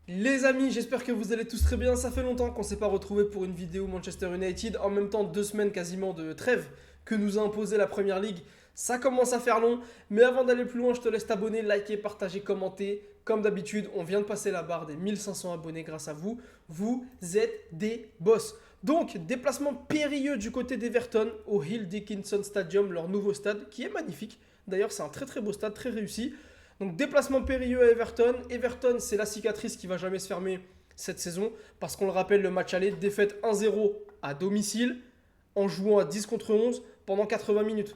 Les amis, j'espère que vous allez tous très bien. Ça fait longtemps qu'on ne s'est pas retrouvé pour une vidéo Manchester United. En même temps, 2 semaines quasiment de trêve que nous a imposé la Première Ligue. Ça commence à faire long. Mais avant d'aller plus loin, je te laisse t'abonner, liker, partager, commenter. Comme d'habitude, on vient de passer la barre des 1500 abonnés grâce à vous. Vous êtes des boss. Donc, déplacement périlleux du côté d'Everton au Hill Dickinson Stadium, leur nouveau stade qui est magnifique. D'ailleurs, c'est un très très beau stade, très réussi. Donc déplacement périlleux à Everton. Everton, c'est la cicatrice qui va jamais se fermer cette saison. Parce qu'on le rappelle, le match aller, défaite 1-0 à domicile en jouant à 10 contre 11 pendant 80 minutes.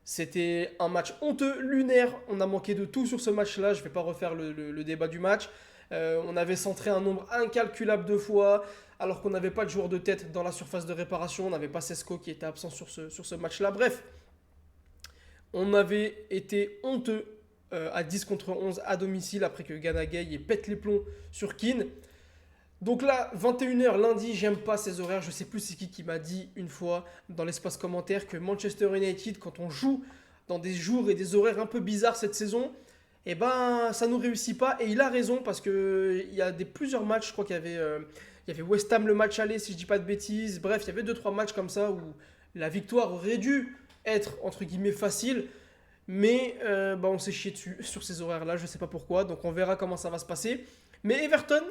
C'était un match honteux, lunaire. On a manqué de tout sur ce match-là. Je ne vais pas refaire le débat du match. On avait centré un nombre incalculable de fois, alors qu'on n'avait pas de joueur de tête dans la surface de réparation. On n'avait pas Sesco qui était absent sur ce match-là. Bref, on avait été honteux à 10 contre 11 à domicile après que Gana Gueye pète les plombs sur Keane. Donc là, 21h lundi, j'aime pas ces horaires. Je sais plus c'est qui m'a dit une fois dans l'espace commentaire que Manchester United, quand on joue dans des jours et des horaires un peu bizarres cette saison, eh ben ça nous réussit pas. Et il a raison parce que il y a plusieurs matchs, je crois qu'il y avait West Ham le match aller si je dis pas de bêtises. Bref, il y avait deux trois matchs comme ça où la victoire aurait dû être entre guillemets facile. Mais bah, on s'est chié dessus sur ces horaires-là, je ne sais pas pourquoi. Donc on verra comment ça va se passer. Mais Everton,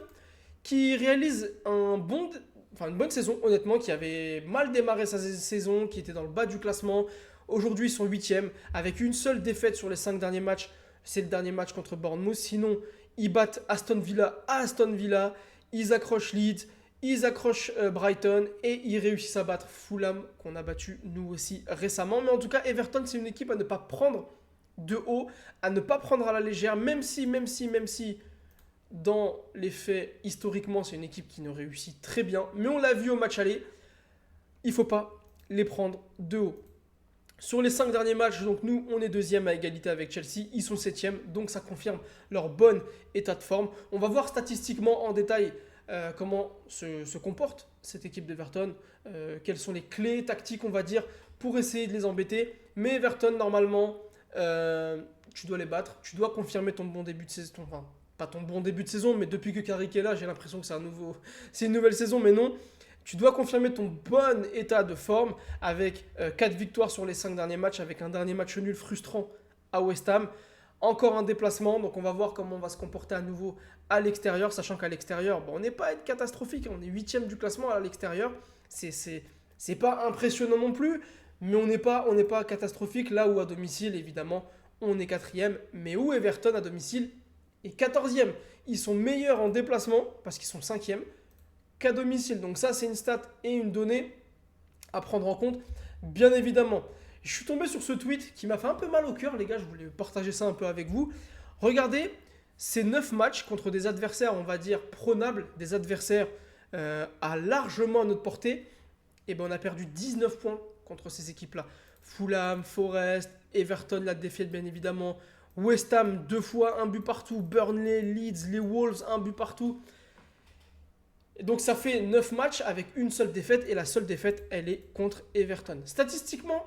qui réalise une bonne saison, honnêtement, qui avait mal démarré sa saison, qui était dans le bas du classement. Aujourd'hui, ils sont 8e, avec une seule défaite sur les 5 derniers matchs. C'est le dernier match contre Bournemouth. Sinon, ils battent Aston Villa à Aston Villa. Ils accrochent Leeds. Ils accrochent Brighton et ils réussissent à battre Fulham qu'on a battu nous aussi récemment. Mais en tout cas, Everton, c'est une équipe à ne pas prendre de haut, à ne pas prendre à la légère, même si, dans les faits, historiquement, c'est une équipe qui nous réussit très bien. Mais on l'a vu au match aller, il ne faut pas les prendre de haut. Sur les 5 derniers matchs, donc nous, on est deuxième à égalité avec Chelsea. Ils sont septième, donc ça confirme leur bon état de forme. On va voir statistiquement en détail comment se comporte cette équipe d'Everton, quelles sont les clés tactiques, on va dire, pour essayer de les embêter. Mais Everton, normalement, tu dois les battre. Tu dois confirmer ton bon début de saison. Enfin, pas ton bon début de saison, mais depuis que Carrick est là, j'ai l'impression que c'est une nouvelle saison, mais non. Tu dois confirmer ton bon état de forme avec 4 victoires sur les 5 derniers matchs, avec un dernier match nul frustrant à West Ham. Encore un déplacement, donc on va voir comment on va se comporter à nouveau à l'extérieur, sachant qu'à l'extérieur, bon, on n'est pas à être catastrophique, on est 8e du classement à l'extérieur. C'est pas impressionnant non plus, mais on n'est pas catastrophique, là où à domicile, évidemment, on est 4e, mais où Everton à domicile est 14e. Ils sont meilleurs en déplacement, parce qu'ils sont 5e, qu'à domicile. Donc ça, c'est une stat et une donnée à prendre en compte, bien évidemment. Je suis tombé sur ce tweet qui m'a fait un peu mal au cœur, les gars, je voulais partager ça un peu avec vous. Regardez, ces 9 matchs contre des adversaires, on va dire, prenables, des adversaires à largement à notre portée, et ben on a perdu 19 points contre ces équipes-là. Fulham, Forest, Everton, la défaite bien évidemment, West Ham, 2 fois, un but partout, Burnley, Leeds, les Wolves, un but partout. Donc ça fait 9 matchs avec une seule défaite et la seule défaite, elle est contre Everton. Statistiquement,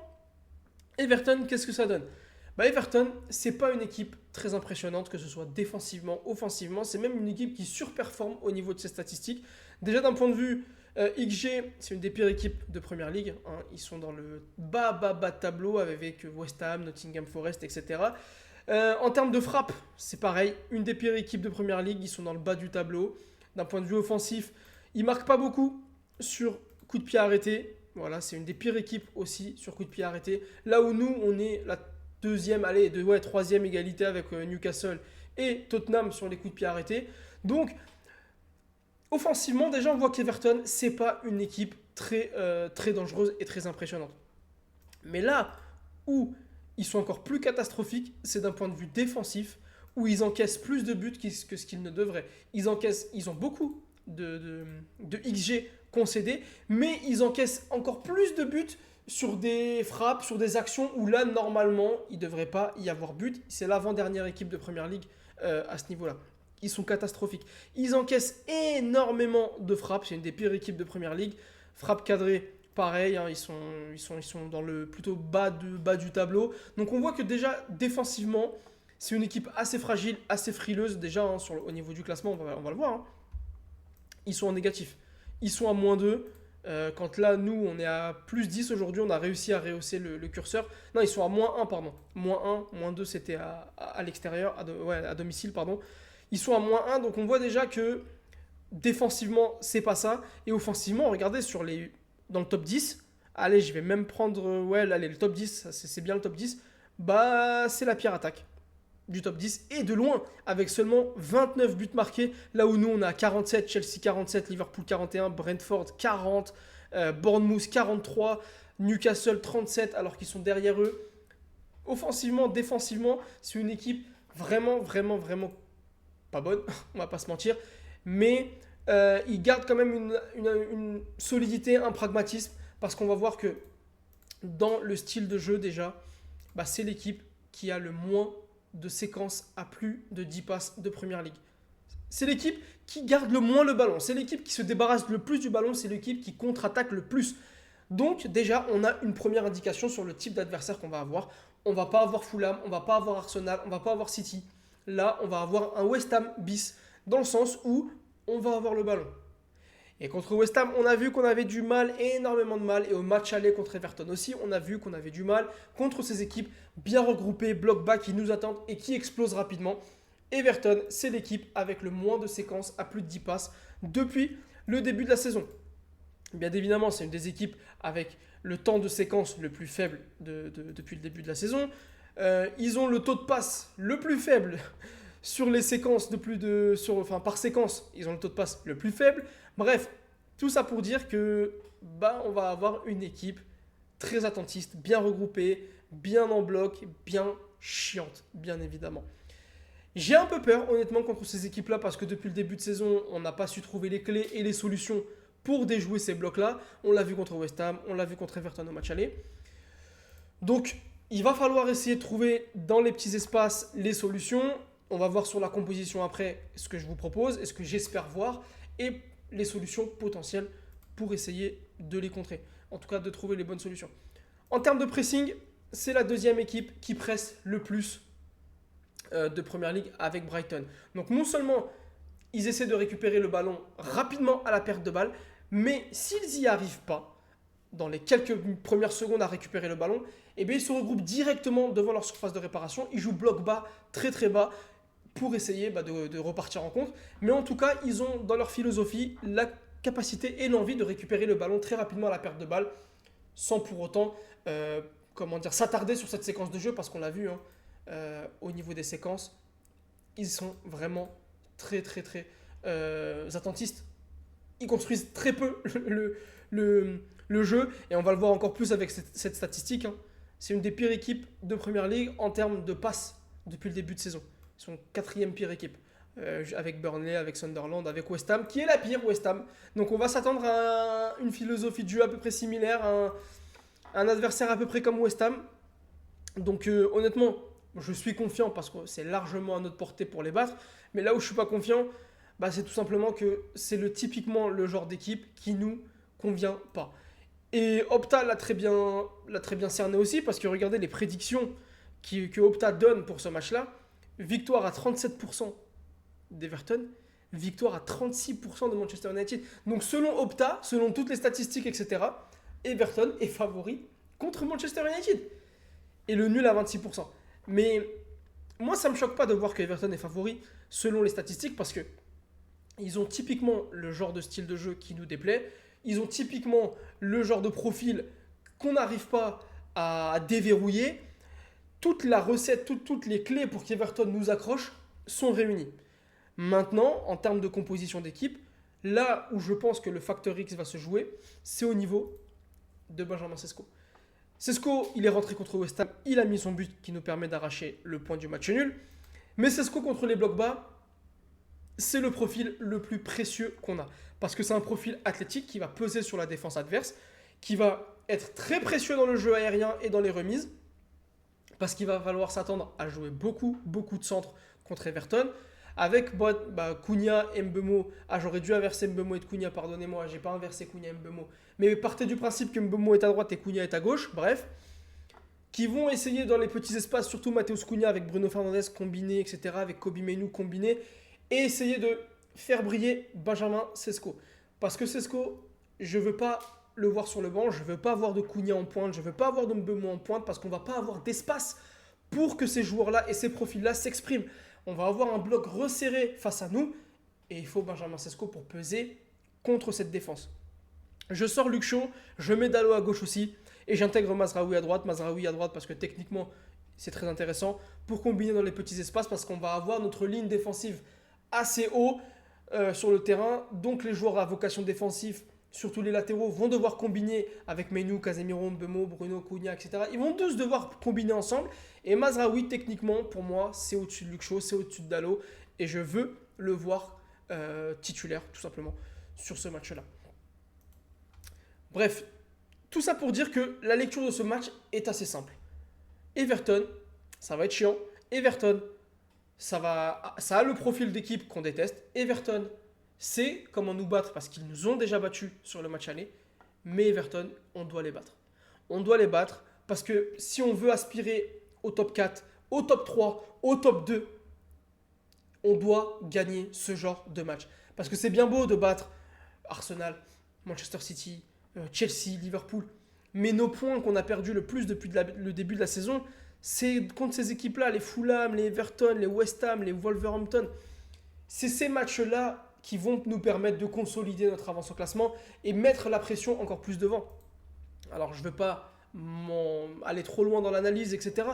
Everton, qu'est-ce que ça donne? Bah Everton, c'est pas une équipe très impressionnante, que ce soit défensivement, offensivement. C'est même une équipe qui surperforme au niveau de ses statistiques. Déjà d'un point de vue XG, c'est une des pires équipes de Première Ligue, hein. Ils sont dans le bas de tableau avec West Ham, Nottingham Forest, etc. En termes de frappe, c'est pareil. Une des pires équipes de Première Ligue, ils sont dans le bas du tableau. D'un point de vue offensif, ils marquent pas beaucoup sur coup de pied arrêté. Voilà, c'est une des pires équipes aussi sur coup de pied arrêté. Là où nous, on est la deuxième, allez, troisième égalité avec Newcastle et Tottenham sur les coups de pied arrêtés. Donc, offensivement, déjà, on voit qu'Everton, c'est pas une équipe très dangereuse et très impressionnante. Mais là où ils sont encore plus catastrophiques, c'est d'un point de vue défensif, où ils encaissent plus de buts que ce qu'ils ne devraient. Ils ont beaucoup de XG concédés, mais ils encaissent encore plus de buts sur des frappes, sur des actions où là, normalement, il ne devrait pas y avoir but. C'est l'avant-dernière équipe de Première Ligue à ce niveau-là. Ils sont catastrophiques. Ils encaissent énormément de frappes. C'est une des pires équipes de Première Ligue. Frappes cadrées, pareil, hein, ils sont dans le plutôt bas du tableau. Donc on voit que déjà, défensivement, C'est une équipe assez fragile, assez frileuse déjà hein, au niveau du classement, on va le voir. Hein. Ils sont en négatif. Ils sont à -2. Quand là, nous, on est à +10 aujourd'hui, on a réussi à rehausser le curseur. Non, ils sont à -1, pardon. -1, -2, c'était à l'extérieur, à domicile, pardon. Ils sont à -1, donc on voit déjà que défensivement, c'est pas ça. Et offensivement, regardez, dans le top 10, allez, je vais même prendre, allez, le top 10, c'est bien le top 10, bah, c'est la pire attaque du top 10 et de loin avec seulement 29 buts marqués là où nous on a 47, Chelsea 47, Liverpool 41, Brentford 40, Bournemouth 43, Newcastle 37 alors qu'ils sont derrière eux. Offensivement, défensivement, c'est une équipe vraiment pas bonne, on va pas se mentir, mais ils gardent quand même une solidité, un pragmatisme parce qu'on va voir que dans le style de jeu déjà, bah, c'est l'équipe qui a le moins de séquences à plus de 10 passes de Première Ligue. C'est l'équipe qui garde le moins le ballon. C'est l'équipe qui se débarrasse le plus du ballon. C'est l'équipe qui contre-attaque le plus. Donc déjà, on a une première indication sur le type d'adversaire qu'on va avoir. On va pas avoir Fulham, on va pas avoir Arsenal, on va pas avoir City. Là, on va avoir un West Ham bis, dans le sens où on va avoir le ballon. Et contre West Ham, on a vu qu'on avait du mal, énormément de mal. Et au match aller contre Everton aussi, on a vu qu'on avait du mal contre ces équipes bien regroupées, bloc bas qui nous attendent et qui explosent rapidement. Everton, c'est l'équipe avec le moins de séquences à plus de 10 passes depuis le début de la saison. Bien évidemment, c'est une des équipes avec le temps de séquence le plus faible depuis le début de la saison. Ils ont le taux de passe le plus faible sur les séquences par séquence, ils ont le taux de passe le plus faible. Bref, tout ça pour dire que on va avoir une équipe très attentiste, bien regroupée, bien en bloc, bien chiante, bien évidemment. J'ai un peu peur, honnêtement, contre ces équipes-là, parce que depuis le début de saison, on n'a pas su trouver les clés et les solutions pour déjouer ces blocs-là. On l'a vu contre West Ham, on l'a vu contre Everton au match aller. Donc, il va falloir essayer de trouver dans les petits espaces les solutions. On va voir sur la composition après ce que je vous propose et ce que j'espère voir et les solutions potentielles pour essayer de les contrer. En tout cas, de trouver les bonnes solutions. En termes de pressing, c'est la deuxième équipe qui presse le plus de Premier League avec Brighton. Donc non seulement ils essaient de récupérer le ballon rapidement à la perte de balle, mais s'ils n'y arrivent pas, dans les quelques premières secondes à récupérer le ballon, eh bien ils se regroupent directement devant leur surface de réparation. Ils jouent bloc bas, très bas, pour essayer de repartir en contre. Mais en tout cas, ils ont dans leur philosophie la capacité et l'envie de récupérer le ballon très rapidement à la perte de balle, sans pour autant s'attarder sur cette séquence de jeu, parce qu'on l'a vu, au niveau des séquences, ils sont vraiment très attentistes. Ils construisent très peu le jeu, et on va le voir encore plus avec cette statistique. C'est une des pires équipes de Premier League en termes de passes depuis le début de saison. Ils sont 4e pire équipe, avec Burnley, avec Sunderland, avec West Ham, qui est la pire West Ham. Donc on va s'attendre à une philosophie de jeu à peu près similaire, un adversaire à peu près comme West Ham. Donc honnêtement, je suis confiant parce que c'est largement à notre portée pour les battre. Mais là où je ne suis pas confiant, c'est tout simplement que c'est typiquement le genre d'équipe qui nous convient pas. Et Opta l'a très bien cerné aussi, parce que regardez les prédictions que Opta donne pour ce match-là. Victoire à 37% d'Everton, victoire à 36% de Manchester United. Donc selon Opta, selon toutes les statistiques, etc., Everton est favori contre Manchester United. Et le nul à 26%. Mais moi, ça ne me choque pas de voir que Everton est favori selon les statistiques, parce que ils ont typiquement le genre de style de jeu qui nous déplaît. Ils ont typiquement le genre de profil qu'on n'arrive pas à déverrouiller. Toute la recette, toutes les clés pour qu'Everton nous accroche sont réunies. Maintenant, en termes de composition d'équipe, là où je pense que le facteur X va se jouer, c'est au niveau de Benjamin Sesko. Sesko, il est rentré contre West Ham, il a mis son but qui nous permet d'arracher le point du match nul. Mais Sesko contre les blocs bas, c'est le profil le plus précieux qu'on a. Parce que c'est un profil athlétique qui va peser sur la défense adverse, qui va être très précieux dans le jeu aérien et dans les remises, parce qu'il va falloir s'attendre à jouer beaucoup de centres contre Everton. Avec Cunha et Mbeumo. J'aurais dû inverser Mbeumo et Cunha, pardonnez-moi, j'ai pas inversé Cunha et Mbeumo. Mais partez du principe que Mbeumo est à droite et Cunha est à gauche, bref. qui vont essayer dans les petits espaces, surtout Matheus Cunha avec Bruno Fernandes combiné, etc., avec Kobe Mainoo combiné, et essayer de faire briller Benjamin Sesko. Parce que Sesko, je ne veux pas le voir sur le banc, je ne veux pas avoir de Cunha en pointe, je ne veux pas avoir de Mbeumo en pointe, parce qu'on ne va pas avoir d'espace pour que ces joueurs-là et ces profils-là s'expriment. On va avoir un bloc resserré face à nous, et il faut Benjamin Sesko pour peser contre cette défense. Je sors Luke Shaw, je mets Dalot à gauche aussi, et j'intègre Mazraoui à droite. Mazraoui à droite parce que techniquement, c'est très intéressant pour combiner dans les petits espaces, parce qu'on va avoir notre ligne défensive assez haut sur le terrain. Donc les joueurs à vocation défensive, surtout les latéraux, vont devoir combiner avec Mainoo, Casemiro, Mbeumo, Bruno, Cunha, etc. Ils vont tous devoir combiner ensemble. Et Mazraoui, techniquement, pour moi, c'est au-dessus de Luke Shaw, c'est au-dessus de Dalot. Et je veux le voir titulaire, tout simplement, sur ce match-là. Bref, tout ça pour dire que la lecture de ce match est assez simple. Everton, ça va être chiant. Everton, ça a le profil d'équipe qu'on déteste. Everton, c'est comment nous battre parce qu'ils nous ont déjà battus sur le match aller. Mais Everton, on doit les battre. On doit les battre parce que si on veut aspirer au top 4, au top 3, au top 2, on doit gagner ce genre de match. Parce que c'est bien beau de battre Arsenal, Manchester City, Chelsea, Liverpool. Mais nos points qu'on a perdus le plus depuis le début de la saison, c'est contre ces équipes-là, les Fulham, les Everton, les West Ham, les Wolverhampton. C'est ces matchs-là qui vont nous permettre de consolider notre avance au classement et mettre la pression encore plus devant. Alors je ne veux pas aller trop loin dans l'analyse, etc.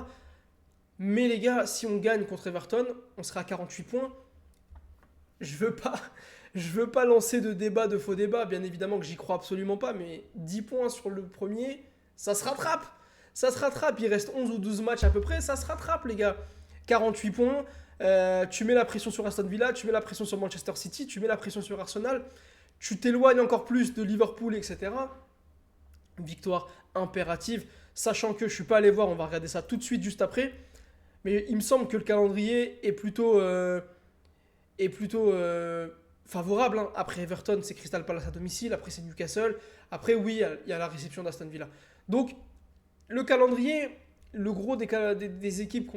Mais les gars, si on gagne contre Everton, on sera à 48 points. Je veux pas lancer de débat, de faux débat. Bien évidemment que j'y crois absolument pas, mais 10 points sur le premier, ça se rattrape. Ça se rattrape. Il reste 11 ou 12 matchs à peu près, ça se rattrape, les gars. 48 points. Tu mets la pression sur Aston Villa, tu mets la pression sur Manchester City, tu mets la pression sur Arsenal. Tu t'éloignes encore plus de Liverpool, etc. Victoire impérative. Sachant que je ne suis pas allé voir, on va regarder ça tout de suite juste après. Mais il me semble que le calendrier est plutôt favorable. Hein. Après Everton, c'est Crystal Palace à domicile. Après, c'est Newcastle. Après, oui, il y a la réception d'Aston Villa. Donc, le calendrier, le gros des équipes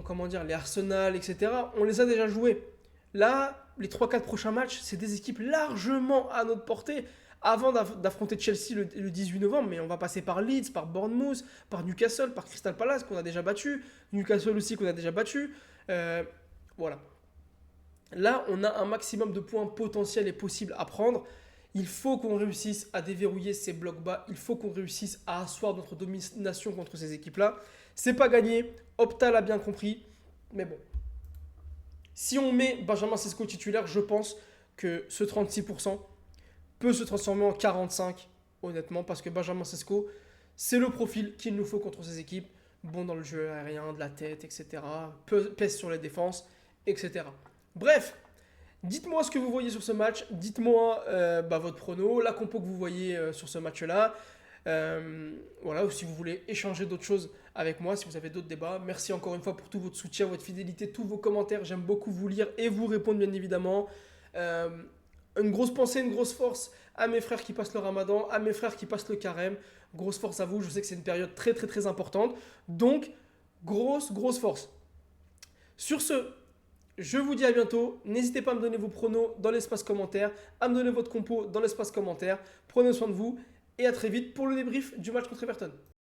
comment dire, les Arsenal, etc., on les a déjà joués. Là, les 3-4 prochains matchs, c'est des équipes largement à notre portée. Avant d'affronter Chelsea le 18 novembre, mais on va passer par Leeds, par Bournemouth, par Newcastle, par Crystal Palace qu'on a déjà battu, Newcastle aussi qu'on a déjà battu. Voilà. Là, on a un maximum de points potentiels et possibles à prendre. Il faut qu'on réussisse à déverrouiller ces blocs bas. Il faut qu'on réussisse à asseoir notre domination contre ces équipes-là. C'est pas gagné. Opta l'a bien compris. Mais bon. Si on met Benjamin Sesko titulaire, je pense que ce 36% peut se transformer en 45%, honnêtement, parce que Benjamin Sesko, c'est le profil qu'il nous faut contre ces équipes. Bon dans le jeu aérien, de la tête, etc. Pèse sur les défenses, etc. Bref, dites-moi ce que vous voyez sur ce match. Dites-moi votre prono, la compo que vous voyez sur ce match-là. Voilà, ou si vous voulez échanger d'autres choses avec moi, si vous avez d'autres débats. Merci encore une fois pour tout votre soutien, votre fidélité, tous vos commentaires. J'aime beaucoup vous lire et vous répondre, bien évidemment. Une grosse pensée, une grosse force à mes frères qui passent le ramadan, à mes frères qui passent le carême. Grosse force à vous, je sais que c'est une période très très très importante. Donc, grosse force. Sur ce, je vous dis à bientôt. N'hésitez pas à me donner vos pronos dans l'espace commentaire, à me donner votre compo dans l'espace commentaire. Prenez soin de vous et à très vite pour le débrief du match contre Everton.